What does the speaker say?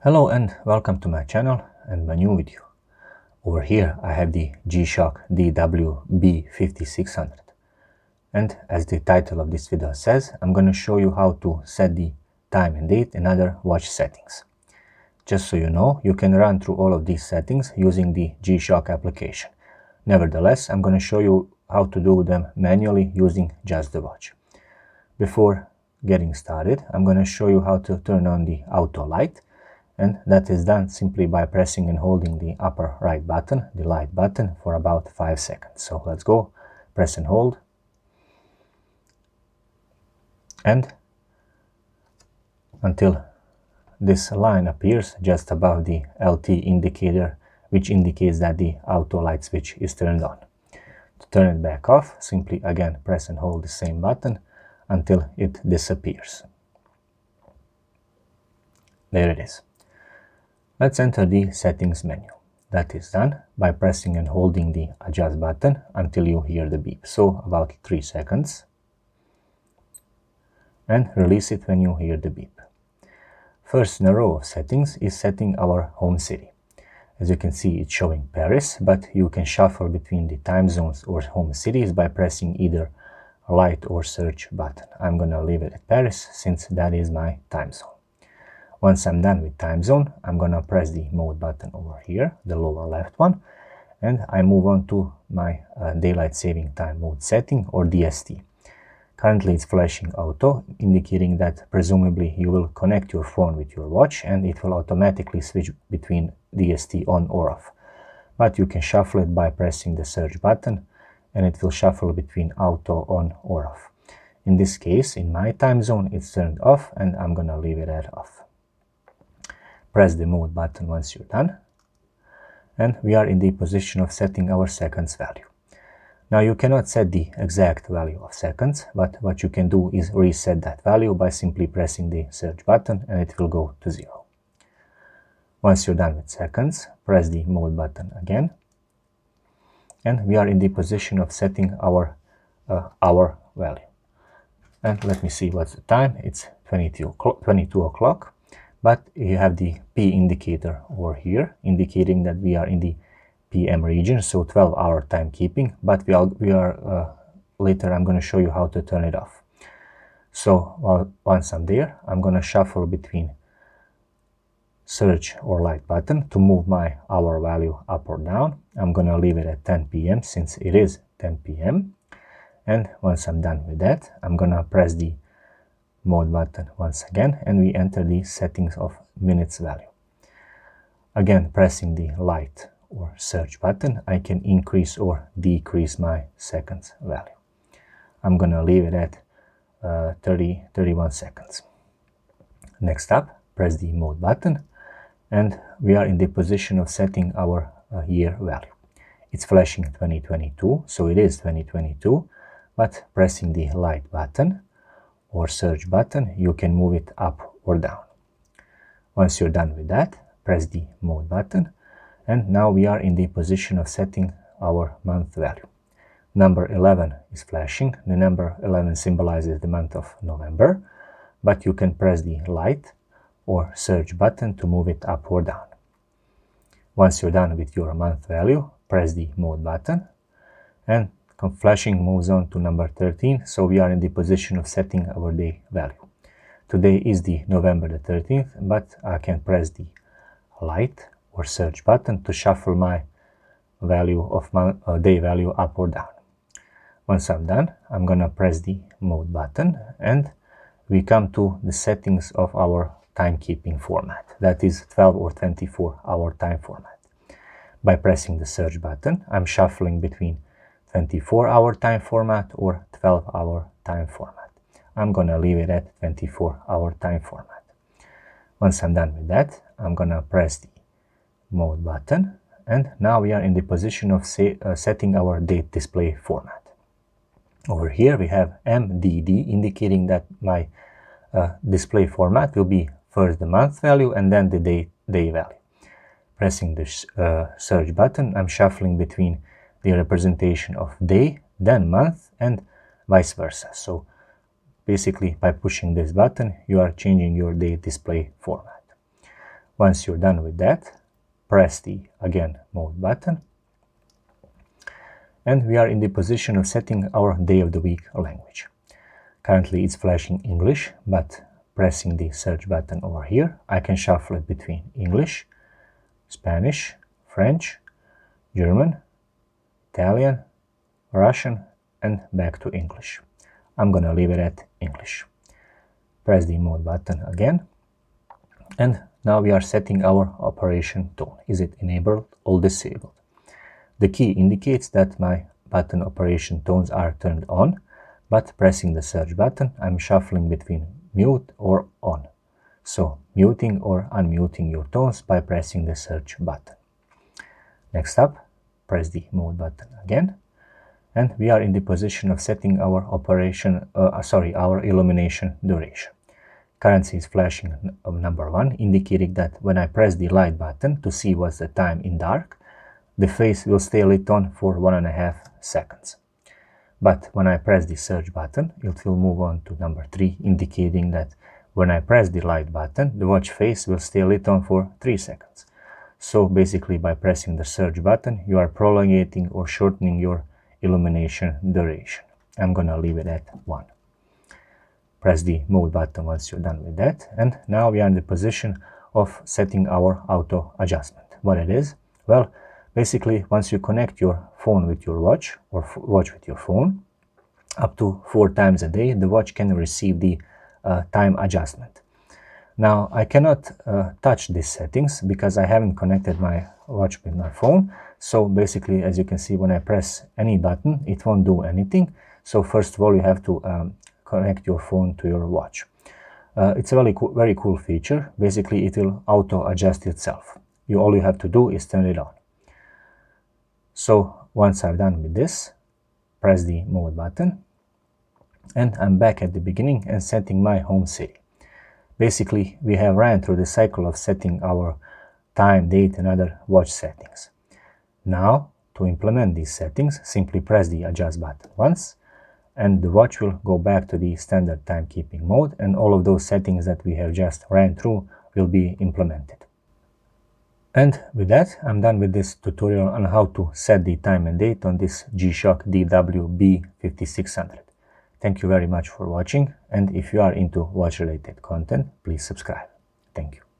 Hello and welcome to my channel and my new video. Over here I have the Gshock DW B5600, and as the title of this video says, I'm going to show you how to set the time and date and other watch settings. Just so you know, you can run through all of these settings using the Gshock application. Nevertheless, I'm going to show you how to do them manually using just the watch. Before getting started, I'm going to show you how to turn on the auto light. And that is done simply by pressing and holding the upper right button, the light button, for about 5 seconds. So let's go, press and hold. And until this line appears just above the LT indicator, which indicates that the auto light switch is turned on. To turn it back off, simply again press and hold the same button until it disappears. There it is. Let's enter the settings menu. That is done by pressing and holding the adjust button until you hear the beep, so about 3 seconds, and release it when you hear the beep. First in a row of settings is setting our home city. As you can see, it's showing Paris, but you can shuffle between the time zones or home cities by pressing either light or search button. I'm gonna leave it at Paris since that is my time zone. Once I'm done with time zone, I'm gonna press the mode button over here, the lower left one, and I move on to my daylight saving time mode setting, or DST. Currently it's flashing auto, indicating that presumably you will connect your phone with your watch and it will automatically switch between DST on or off. But you can shuffle it by pressing the search button and it will shuffle between auto on or off. In this case, in my time zone, it's turned off and I'm gonna leave it at off. Press the mode button once you're done, and we are in the position of setting our seconds value. Now you cannot set the exact value of seconds, but what you can do is reset that value by simply pressing the search button and it will go to 0. Once you're done with seconds, press the mode button again, and we are in the position of setting our hour value. And let me see what's the time. It's 22 o'clock. But you have the P indicator over here, indicating that we are in the PM region, so 12-hour timekeeping. But later I'm going to show you how to turn it off. So once I'm there, I'm going to shuffle between search or light button to move my hour value up or down. I'm going to leave it at 10 p.m. since it is 10 p.m. And once I'm done with that, I'm going to press the mode button once again, and we enter the settings of minutes value. Again, pressing the light or search button, I can increase or decrease my seconds value. I'm gonna leave it at 31 seconds. Next up, press the mode button, and we are in the position of setting our year value. It's flashing 2022, so it is 2022, but pressing the light button or search button, you can move it up or down. Once you're done with that, press the mode button, and now we are in the position of setting our month value. Number 11 is flashing. The number 11 symbolizes the month of November, but you can press the light or search button to move it up or down. Once you're done with your month value, press the mode button, and flashing moves on to number 13, so we are in the position of setting our day value. Today is the November the 13th, but I can press the light or search button to shuffle my value of my day value up or down. Once I'm done, I'm gonna press the mode button, and we come to the settings of our timekeeping format, that is 12 or 24-hour time format. By pressing the search button, I'm shuffling between 24-hour time format or 12-hour time format. I'm gonna leave it at 24-hour time format. Once I'm done with that, I'm gonna press the mode button, and now we are in the position of setting our date display format. Over here we have MDD, indicating that my display format will be first the month value and then the day value. Pressing the search button, I'm shuffling between the representation of day, then month, and vice versa. So basically by pushing this button, you are changing your day display format. Once you're done with that, press the, again, mode button. And we are in the position of setting our day of the week language. Currently it's flashing English, but pressing the search button over here, I can shuffle it between English, Spanish, French, German, Italian, Russian, and back to English. I'm gonna leave it at English. Press the mode button again, and now we are setting our operation tone. Is it enabled or disabled? The key indicates that my button operation tones are turned on, but pressing the search button, I'm shuffling between mute or on. So muting or unmuting your tones by pressing the search button. Next up, press the mode button again, and we are in the position of setting our our illumination duration. Currently is flashing number 1, indicating that when I press the light button to see what's the time in dark, the face will stay lit on for 1.5 seconds. But when I press the search button, it will move on to number 3, indicating that when I press the light button, the watch face will stay lit on for 3 seconds. So basically by pressing the search button, you are prolonging or shortening your illumination duration. I'm gonna leave it at 1. Press the mode button once you're done with that, and now we are in the position of setting our auto adjustment. What it is? Well, basically once you connect your phone with your watch or watch with your phone, up to 4 times a day the watch can receive the time adjustment. Now I cannot touch these settings because I haven't connected my watch with my phone. So basically, as you can see, when I press any button, it won't do anything. So first of all, you have to connect your phone to your watch. It's a very cool feature. Basically, it will auto adjust itself. All you have to do is turn it on. So once I've done with this, press the mode button, and I'm back at the beginning and setting my home city. Basically, we have ran through the cycle of setting our time, date, and other watch settings. Now, to implement these settings, simply press the adjust button once, and the watch will go back to the standard timekeeping mode, and all of those settings that we have just ran through will be implemented. And with that, I'm done with this tutorial on how to set the time and date on this Gshock DW B5600. Thank you very much for watching, and if you are into watch-related content, please subscribe. Thank you.